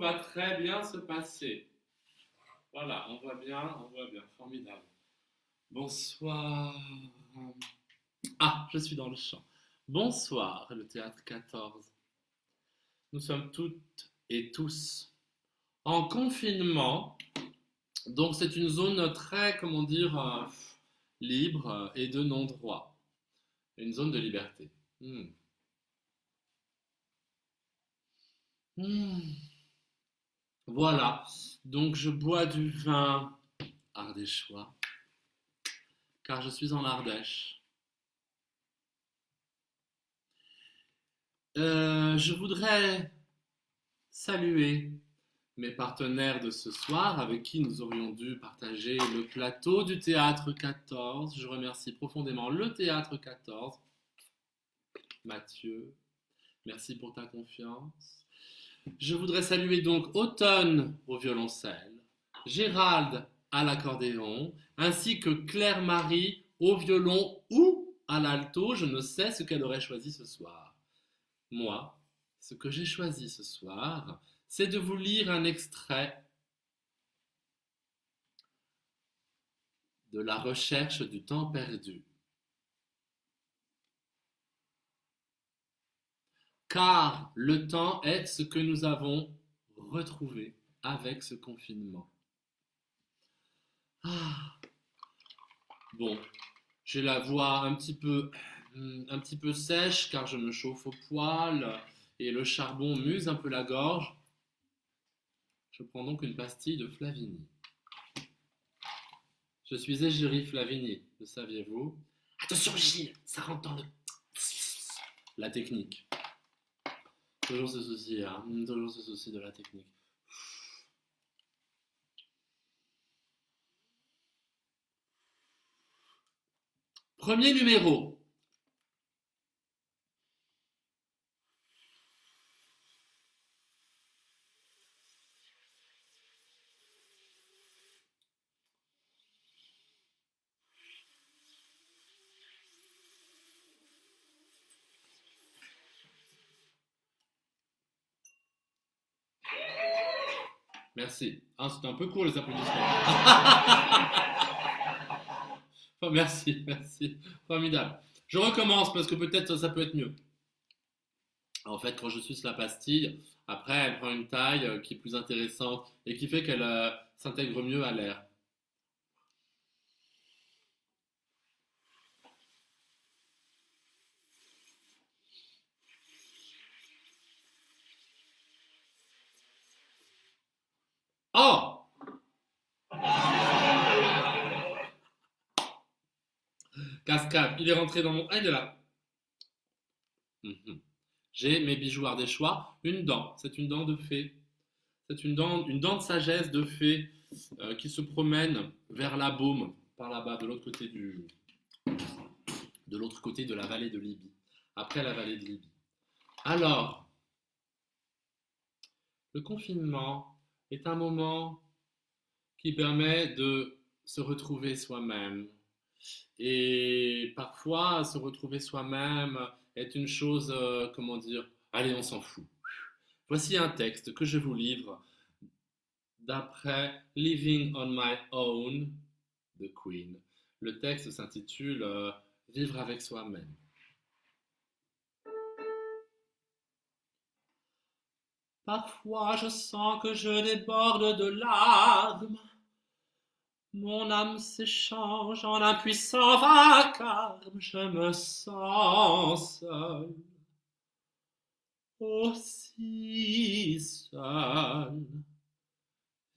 va très bien se passer. Voilà, on voit bien, formidable. Bonsoir. Ah, je suis dans le champ. Bonsoir, le théâtre 14. Nous sommes toutes et tous en confinement. Donc c'est une zone très, comment dire, libre et de non-droit. Une zone de liberté. Hmm. Hmm. Voilà. Donc je bois du vin ardéchois, car je suis en Ardèche. Je voudrais saluer mes partenaires de ce soir avec qui nous aurions dû partager le plateau du théâtre 14. Je remercie profondément le théâtre 14. Mathieu, merci pour ta confiance. Je voudrais saluer donc Automne au violoncelle, Gérald à l'accordéon, ainsi que Claire-Marie au violon ou à l'alto. Je ne sais ce qu'elle aurait choisi ce soir. Moi, ce que j'ai choisi ce soir, c'est de vous lire un extrait de La recherche du temps perdu. Car le temps est ce que nous avons retrouvé avec ce confinement. Ah, bon, j'ai la voix un petit peu sèche car je me chauffe au poêle et le charbon m'use un peu la gorge. Je prends donc une pastille de Flavigny. Je suis égérie Flavigny, le saviez-vous? Attention Gilles, ça rentre dans le... La technique. Toujours ce souci, hein. Toujours ce souci de la technique. Premier numéro. Merci. Ah, c'était un peu court les applaudissements. Oh, merci, merci. Formidable. Je recommence parce que peut-être ça peut être mieux. En fait, quand je suce la pastille, après, elle prend une taille qui est plus intéressante et qui fait qu'elle s'intègre mieux à l'air. Oh! Cascade, il est rentré dans mon... Ah, il est là. Mhm. J'ai mes bijoux ardéchois, une dent. C'est une dent de fée. C'est une dent de sagesse de fée qui se promène vers la Baume, par là-bas, de l'autre côté de la vallée de Libye, après la vallée de Libye. Alors, le confinement est un moment qui permet de se retrouver soi-même. Et parfois, se retrouver soi-même est une chose, comment dire, allez, on s'en fout. Voici un texte que je vous livre d'après Living on My Own de Queen. Le texte s'intitule Vivre avec soi-même. Parfois je sens que je déborde de larmes. Mon âme s'échange en un puissant vacarme. Je me sens seul, aussi seul.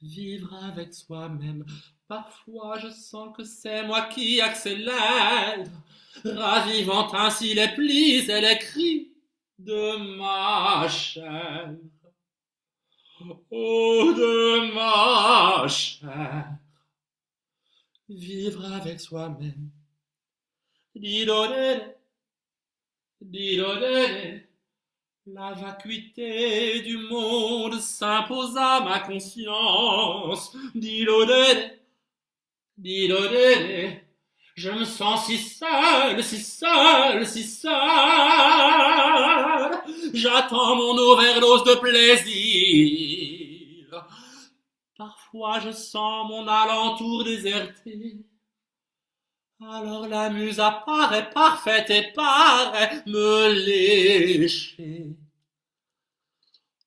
Vivre avec soi-même. Parfois je sens que c'est moi qui accélère, ravivant ainsi les plis et les cris de ma chair. Oh, de ma chair. Vivre avec soi-même. Didodé, didodé. La vacuité du monde s'impose à ma conscience. Didodé, didodé. Je me sens si seul, si seul, si seul. J'attends mon overdose de plaisir. Parfois je sens mon alentour déserté. Alors la muse apparaît parfaite et paraît me lécher.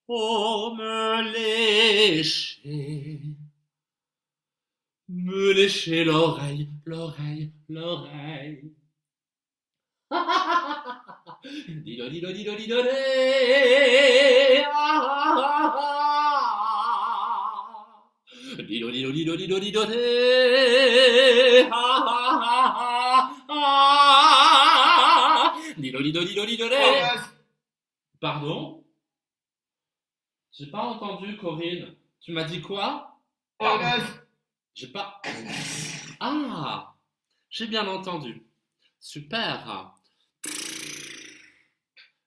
Oh, me lécher. Me lécher l'oreille, l'oreille, l'oreille. Dido, dido, dido, dido, dé. Dido, dido, dido, dido, dido, dé. Dido, dido, dido, dido, dé. Pardon? J'ai pas entendu, Corinne. Tu m'as dit quoi? J'ai pas... Ah! J'ai bien entendu. Super.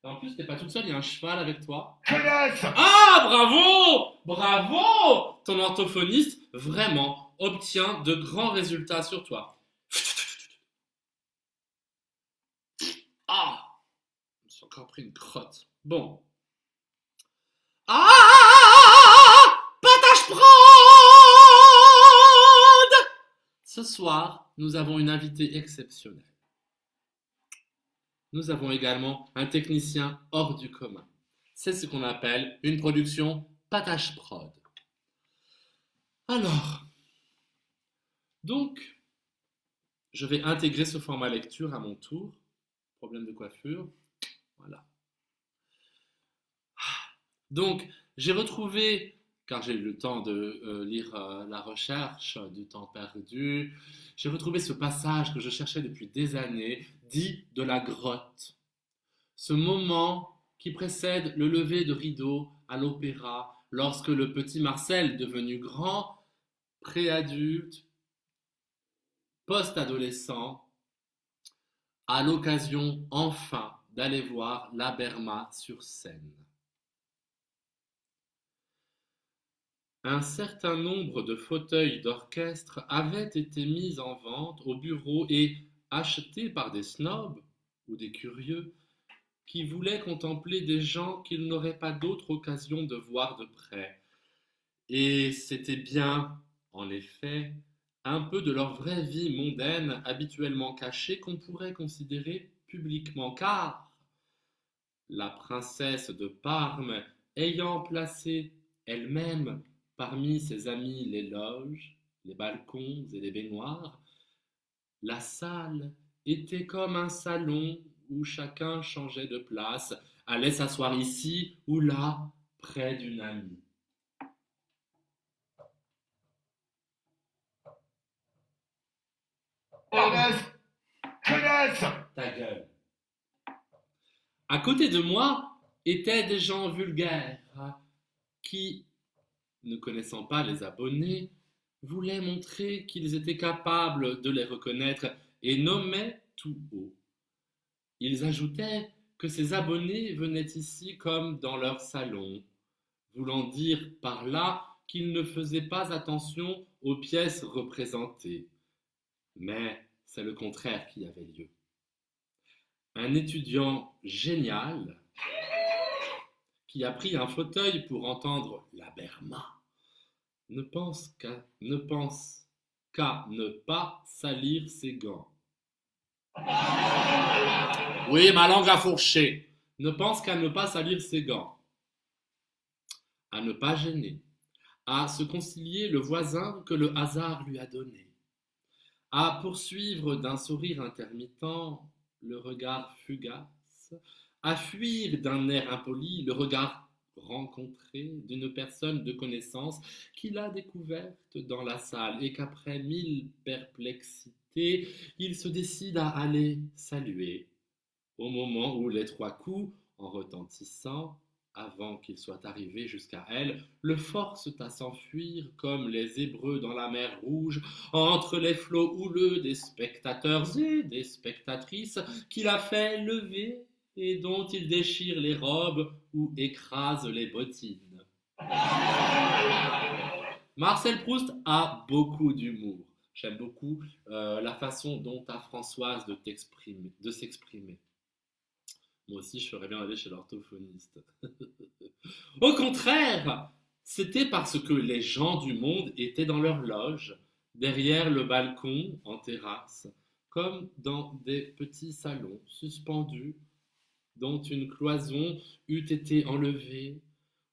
En plus, t'es pas toute seule, il y a un cheval avec toi. Ah, bravo! Bravo! Ton orthophoniste, vraiment, obtient de grands résultats sur toi. Ah! Je me suis encore pris une crotte. Bon. Ah! Patache prod! Ce soir, nous avons une invitée exceptionnelle. Nous avons également un technicien hors du commun. C'est ce qu'on appelle une production patache prod. Alors, donc, je vais intégrer ce format lecture à mon tour. Problème de coiffure. Voilà. Donc, j'ai retrouvé, car j'ai eu le temps de lire la recherche du temps perdu, j'ai retrouvé ce passage que je cherchais depuis des années, dit de la grotte. Ce moment qui précède le lever de rideau à l'opéra, lorsque le petit Marcel, devenu grand, préadulte, post-adolescent, a l'occasion enfin d'aller voir la Berma sur scène. Un certain nombre de fauteuils d'orchestre avaient été mis en vente au bureau et achetés par des snobs ou des curieux qui voulaient contempler des gens qu'ils n'auraient pas d'autre occasion de voir de près. Et c'était bien, en effet, un peu de leur vraie vie mondaine habituellement cachée qu'on pourrait considérer publiquement, car la princesse de Parme ayant placé elle-même parmi ses amis les loges, les balcons et les baignoires, la salle était comme un salon où chacun changeait de place, allait s'asseoir ici ou là, près d'une amie. Ta gueule. À côté de moi étaient des gens vulgaires qui, ne connaissant pas les abonnés, voulaient montrer qu'ils étaient capables de les reconnaître et nommaient tout haut. Ils ajoutaient que ces abonnés venaient ici comme dans leur salon, voulant dire par là qu'ils ne faisaient pas attention aux pièces représentées. Mais c'est le contraire qui avait lieu. Un étudiant génial qui a pris un fauteuil pour entendre la Berma ne pense qu'à ne pas salir ses gants. Oui, ma langue a fourché. Ne pense qu'à ne pas salir ses gants, à ne pas gêner, à se concilier le voisin que le hasard lui a donné, à poursuivre d'un sourire intermittent le regard fugace, à fuir d'un air impoli le regard rencontré d'une personne de connaissance qu'il a découverte dans la salle et qu'après 1000 perplexités, il se décide à aller saluer. Au moment où les 3 coups, en retentissant, avant qu'il soit arrivé jusqu'à elle, le forcent à s'enfuir comme les Hébreux dans la mer Rouge, entre les flots houleux des spectateurs et des spectatrices qu'il a fait lever et dont il déchire les robes ou écrase les bottines. Marcel Proust a beaucoup d'humour. J'aime beaucoup la façon dont a Françoise de s'exprimer. Moi aussi, je ferais bien aller chez l'orthophoniste. Au contraire, C'était parce que les gens du monde étaient dans leur loge, derrière le balcon, en terrasse, comme dans des petits salons suspendus dont une cloison eût été enlevée,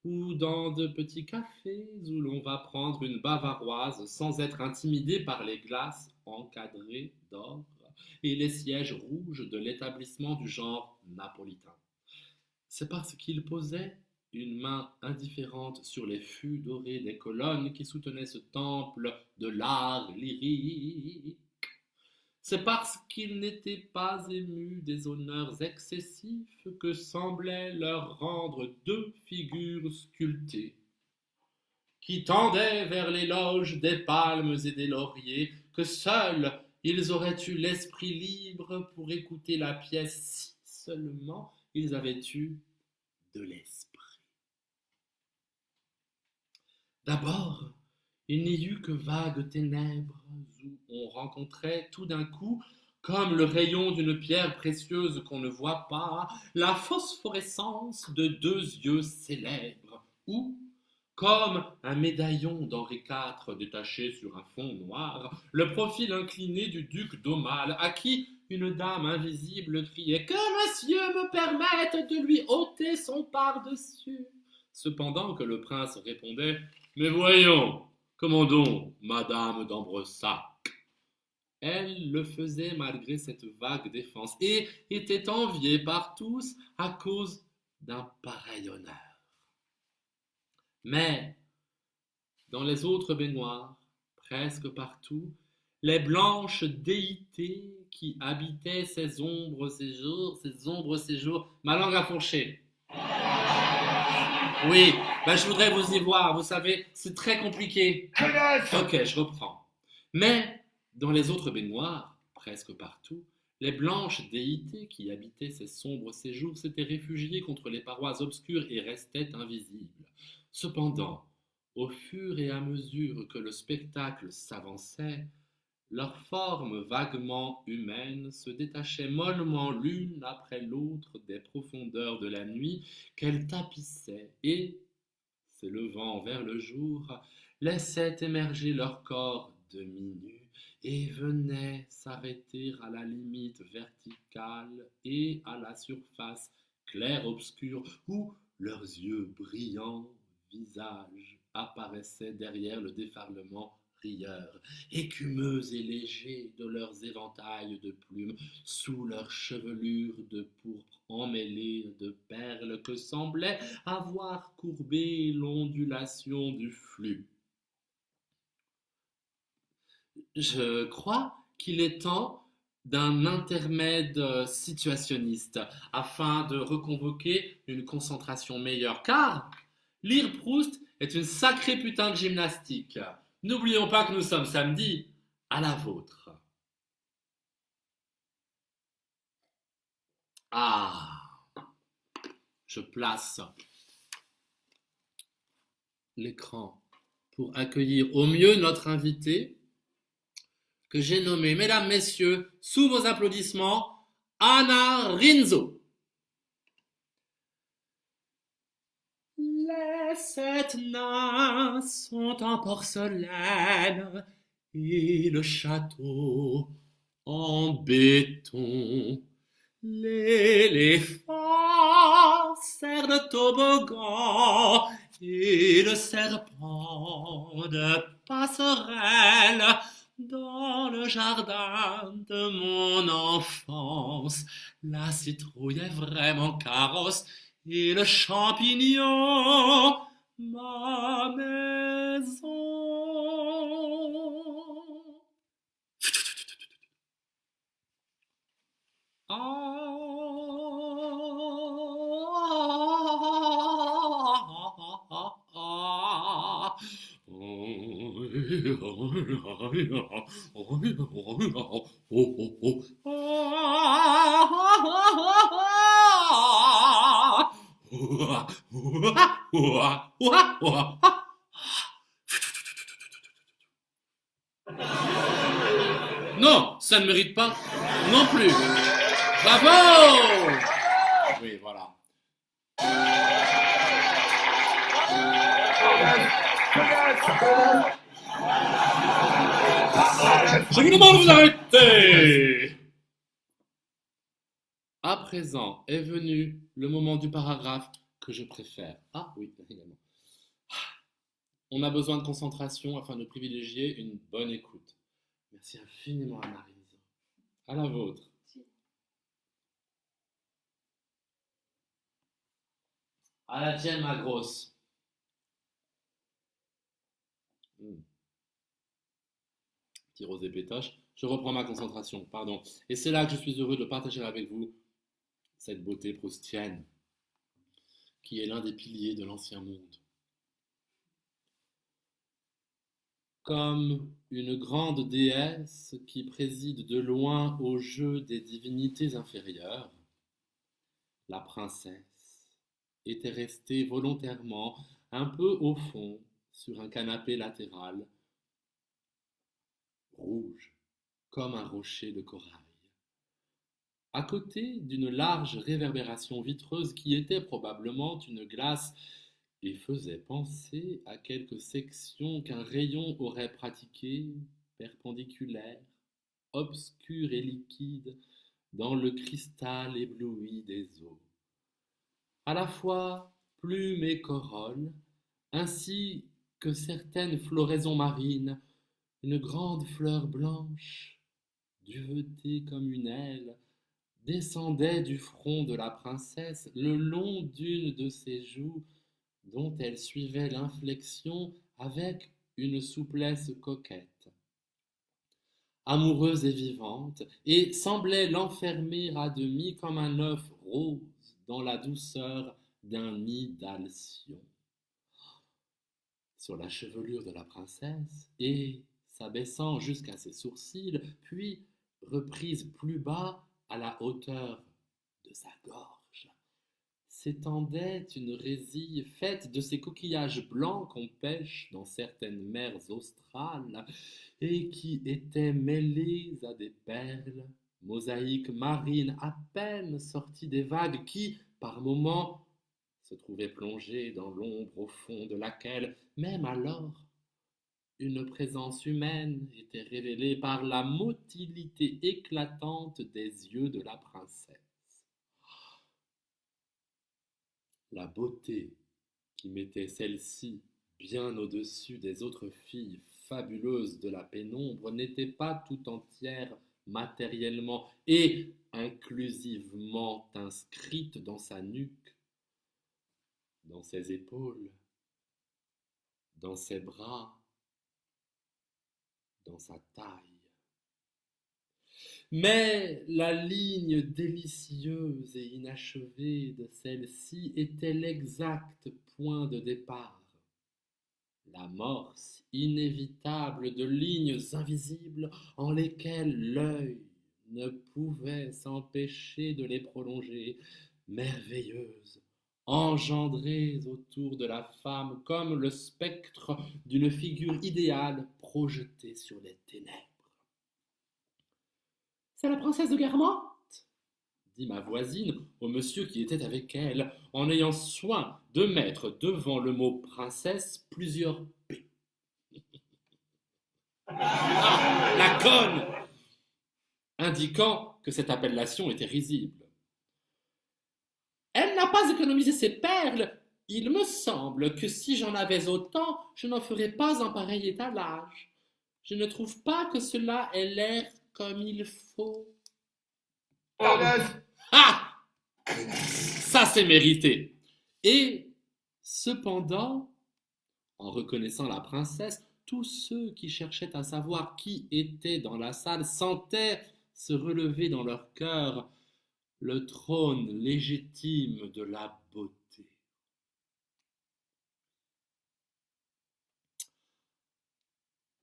ou dans de petits cafés où l'on va prendre une bavaroise sans être intimidé par les glaces encadrées d'or et les sièges rouges de l'établissement du genre napolitain. C'est parce qu'il posait une main indifférente sur les fûts dorés des colonnes qui soutenaient ce temple de l'art lyrique. C'est parce qu'il n'était pas ému des honneurs excessifs que semblaient leur rendre deux figures sculptées, qui tendaient vers les loges des palmes et des lauriers, que seuls ils auraient eu l'esprit libre pour écouter la pièce si seulement ils avaient eu de l'esprit. D'abord, il n'y eut que vagues ténèbres où on rencontrait tout d'un coup, comme le rayon d'une pierre précieuse qu'on ne voit pas, la phosphorescence de deux yeux célèbres, ou, comme un médaillon d'Henri IV détaché sur un fond noir, le profil incliné du duc d'Aumale, à qui une dame invisible criait « Que monsieur me permette de lui ôter son par-dessus » cependant que le prince répondait « Mais voyons, comment donc, madame d'Ambresac ?» Elle le faisait malgré cette vague défense et était enviée par tous à cause d'un pareil honneur. Mais dans les autres baignoires, presque partout, les blanches déités qui habitaient ces ombres séjours, ma langue a fourché. Oui, je voudrais vous y voir, vous savez, c'est très compliqué. Ok, je reprends. Mais dans les autres baignoires, presque partout, les blanches déités qui habitaient ces sombres séjours s'étaient réfugiées contre les parois obscures et restaient invisibles. Cependant, au fur et à mesure que le spectacle s'avançait, leurs formes vaguement humaines se détachaient mollement l'une après l'autre des profondeurs de la nuit qu'elles tapissaient et, s'élevant vers le jour, laissaient émerger leur corps demi-nus et venaient s'arrêter à la limite verticale et à la surface clair-obscure où leurs yeux brillants visages apparaissaient derrière le déferlement rieur, écumeux et légers de leurs éventails de plumes, sous leur chevelure de pourpre emmêlée de perles que semblait avoir courbé l'ondulation du flux. Je crois qu'il est temps d'un intermède situationniste afin de reconvoquer une concentration meilleure, car lire Proust est une sacrée putain de gymnastique. N'oublions pas que nous sommes samedi, à la vôtre. Je place l'écran pour accueillir au mieux notre invité, que j'ai nommé, mesdames, messieurs, sous vos applaudissements, Anna Rinzo. Les 7 nains sont en porcelaine et le château en béton. L'éléphant sert de toboggan et le serpent de passerelle dans le jardin de mon enfance. La citrouille est vraiment carrosse et le champignon, ma maison. Non, ça ne mérite pas non plus. Bravo! Oui, voilà. Je vous demande de vous arrêter. À présent est venu le moment du paragraphe que je préfère. Ah oui, également. On a besoin de concentration afin de privilégier une bonne écoute. Merci infiniment à Marise. À la vôtre. À la tienne, ma grosse. Petit rosé pétoche. Je reprends ma concentration, pardon. Et c'est là que je suis heureux de partager avec vous cette beauté proustienne, qui est l'un des piliers de l'ancien monde. Comme une grande déesse qui préside de loin au jeu des divinités inférieures, la princesse était restée volontairement un peu au fond sur un canapé latéral, rouge comme un rocher de corail, à côté d'une large réverbération vitreuse qui était probablement une glace et faisait penser à quelques sections qu'un rayon aurait pratiquées, perpendiculaires, obscures et liquides, dans le cristal ébloui des eaux. À la fois plumes et corolle, ainsi que certaines floraisons marines, une grande fleur blanche, duvetée comme une aile, descendait du front de la princesse le long d'une de ses joues, dont elle suivait l'inflexion avec une souplesse coquette, amoureuse et vivante, et semblait l'enfermer à demi comme un œuf rose dans la douceur d'un nid d'alcyon. Sur la chevelure de la princesse, et s'abaissant jusqu'à ses sourcils, puis reprise plus bas à la hauteur de sa gorge, s'étendait une résille faite de ces coquillages blancs qu'on pêche dans certaines mers australes et qui étaient mêlés à des perles, mosaïques marines à peine sorties des vagues qui, par moments, se trouvaient plongées dans l'ombre au fond de laquelle, même alors, une présence humaine était révélée par la motilité éclatante des yeux de la princesse. La beauté qui mettait celle-ci bien au-dessus des autres filles fabuleuses de la pénombre n'était pas tout entière matériellement et inclusivement inscrite dans sa nuque, dans ses épaules, dans ses bras, dans sa taille. Mais la ligne délicieuse et inachevée de celle-ci était l'exact point de départ, l'amorce inévitable de lignes invisibles en lesquelles l'œil ne pouvait s'empêcher de les prolonger, merveilleuses, engendrées autour de la femme comme le spectre d'une figure idéale projetée sur les ténèbres. C'est la princesse de Guermantes, dit ma voisine au monsieur qui était avec elle, en ayant soin de mettre devant le mot princesse plusieurs P. Ah, la conne, indiquant que cette appellation était risible. Elle n'a pas économisé ses perles. Il me semble que si j'en avais autant, je n'en ferais pas un pareil étalage. Je ne trouve pas que cela ait l'air comme il faut. Ah! Ça c'est mérité. Et cependant, en reconnaissant la princesse, tous ceux qui cherchaient à savoir qui était dans la salle sentaient se relever dans leur cœur le trône légitime de la beauté.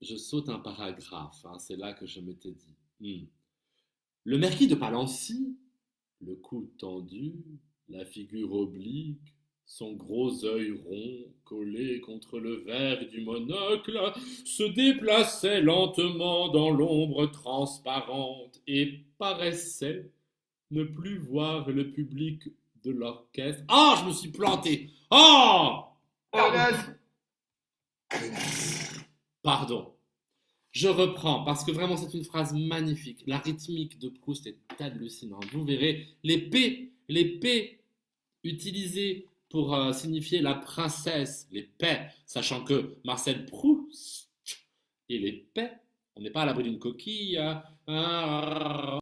Je saute un paragraphe, c'est là que je m'étais dit. Le marquis de Palancy, le cou tendu, la figure oblique, son gros œil rond collé contre le verre du monocle, se déplaçait lentement dans l'ombre transparente et paraissait ne plus voir le public de l'orchestre. Ah, je me suis planté. Ah! Pardon. Je reprends parce que vraiment c'est une phrase magnifique. La rythmique de Proust est hallucinante. Vous verrez les P utilisés pour signifier la princesse, les paix, sachant que Marcel Proust et les paix, on n'est pas à l'abri d'une coquille.